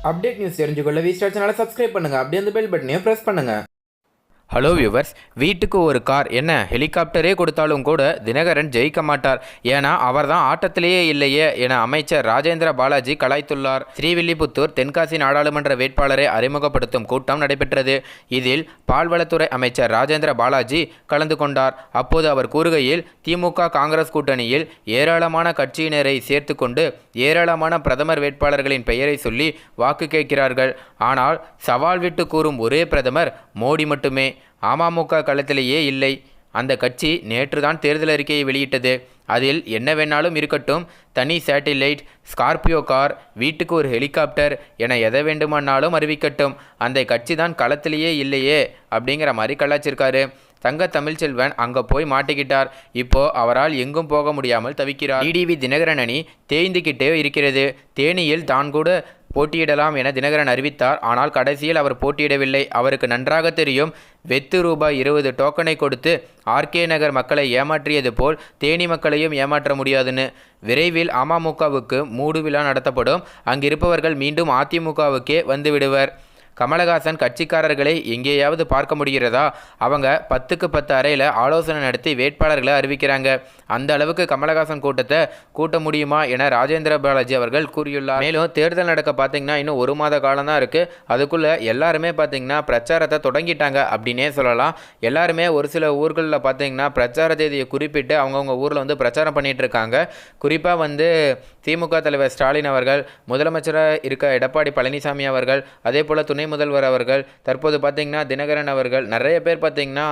Update news தெரிஞ்சுக்கொள்ள V star சேனலை subscribe பண்ணுங்கள். அப்படியே அந்த பெல் பட்டனையும் ப்ரெஸ் பண்ணுங்கள். ஹலோ வியூவர்ஸ், வீட்டுக்கு ஒரு கார் என்ன ஹெலிகாப்டரே கொடுத்தாலும் கூட தினகரன் ஜெயிக்க மாட்டார். ஏன்னா அவர் தான் ஆட்டத்திலேயே இல்லையே என அமைச்சர் ராஜேந்திர பாலாஜி கலாய்த்துள்ளார். ஸ்ரீவில்லிபுத்தூர் தென்காசி நாடாளுமன்ற வேட்பாளரை அறிமுகப்படுத்தும் கூட்டம் நடைபெற்றது. இதில் பால்வளத்துறை அமைச்சர் ராஜேந்திர பாலாஜி கலந்து கொண்டார். அப்போது அவர் கூறுகையில், திமுக காங்கிரஸ் கூட்டணியில் ஏராளமான கட்சியினரை சேர்த்து கொண்டு ஏராளமான பிரதமர் வேட்பாளர்களின் பெயரை சொல்லி வாக்கு கேட்கிறார்கள். ஆனால் சவால் விட்டு கூறும் ஒரே பிரதமர் மோடி மட்டுமே. அமமுக களத்திலேயே இல்லை. அந்த கட்சி நேற்றுதான் தேர்தல் அறிக்கையை வெளியிட்டது. அதில் என்ன வேணாலும் இருக்கட்டும், தனி சேட்டிலைட், ஸ்கார்பியோ கார், வீட்டுக்கு ஒரு ஹெலிகாப்டர் என எதை வேண்டுமானாலும் அறிவிக்கட்டும். அந்த கட்சி தான் களத்திலேயே இல்லையே அப்படிங்கிற மாதிரி கலாச்சிருக்காரு. தங்க தமிழ்ச்செல்வன் அங்கே போய் மாட்டிக்கிட்டார். இப்போ அவரால் எங்கும் போக முடியாமல் தவிக்கிறார். டிடிவி தினகரன் அணி தேய்ந்துக்கிட்டே இருக்கிறது. தேனியில் தான் கூட போட்டியிடலாம் என தினகரன் அறிவித்தார். ஆனால் கடைசியில் அவர் போட்டியிடவில்லை. அவருக்கு நன்றாக தெரியும், வெத்து ரூபாய் 20 டோக்கனை கொடுத்து ஆர்கே நகர் மக்களை ஏமாற்றியது போல் தேனி மக்களையும் ஏமாற்ற முடியாதுன்னு. விரைவில் அமமுகவுக்கு மூடு விழா நடத்தப்படும். அங்கிருப்பவர்கள் மீண்டும் அதிமுகவுக்கே வந்துவிடுவர். கமலஹாசன் கட்சிக்காரர்களை எங்கேயாவது பார்க்க முடிகிறதா? அவங்க 10க்கு 10 அறையில் ஆலோசனை நடத்தி வேட்பாளர்களை அறிவிக்கிறாங்க. அந்த அளவுக்கு கமலஹாசன் கூட்டத்தை கூட்ட முடியுமா என ராஜேந்திர பாலாஜி அவர்கள் கூறியுள்ளார். மேலும் தேர்தல் நடக்க பார்த்தீங்கன்னா இன்னும் 1 மாத காலம் தான் இருக்குது. அதுக்குள்ளே எல்லாருமே பார்த்தீங்கன்னா பிரச்சாரத்தை தொடங்கிட்டாங்க அப்படின்னே சொல்லலாம். எல்லாருமே ஒரு சில ஊர்களில் பார்த்தீங்கன்னா பிரச்சார தேதியை குறிப்பிட்டு அவங்கவுங்க ஊரில் வந்து பிரச்சாரம் பண்ணிகிட்டு இருக்காங்க. குறிப்பாக வந்து திமுக தலைவர் ஸ்டாலின் அவர்கள், முதலமைச்சராக இருக்க எடப்பாடி பழனிசாமி அவர்கள், அதே போல் துணை முதல்வர் அவர்கள், தற்போது பார்த்திங்கன்னா தினகரன் அவர்கள், நிறைய பேர் பார்த்திங்கன்னா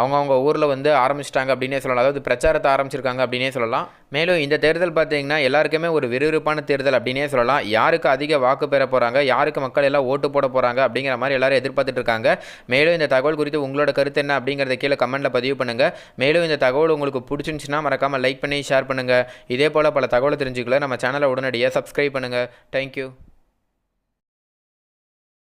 அவங்கவுங்க ஊரில் வந்து ஆரம்பிச்சிட்டாங்க அப்படின்னே சொல்லலாம். அதாவது பிரச்சாரத்தை ஆரம்பிச்சிருக்காங்க அப்படின்னே சொல்லலாம். மேலும் இந்த தேர்தல் பார்த்திங்கன்னா எல்லாருக்குமே ஒரு விறுவிறுப்பான தேர்தல் அப்படின்னே சொல்லலாம். யாருக்கு அதிக வாக்கு பெற போகிறாங்க, யாருக்கு மக்கள் எல்லாம் ஓட்டு போட போகிறாங்க அப்படிங்கிற மாதிரி எல்லாரும் எதிர்பார்த்துட்டு இருக்காங்க. மேலும் இந்த தகவல் குறித்து உங்களோட கருத்து என்ன அப்படிங்கிறத கீழே கமெண்ட்டில் பதிவு பண்ணுங்கள். மேலும் இந்த தகவல் உங்களுக்கு பிடிச்சிருந்துச்சுன்னா மறக்காமல் லைக் பண்ணி ஷேர் பண்ணுங்கள். இதே போல் பல தகவலை தெரிஞ்சுக்கல நம்ம சேனலை உடனடியாக சப்ஸ்கிரைப் பண்ணுங்கள். தேங்க்யூ.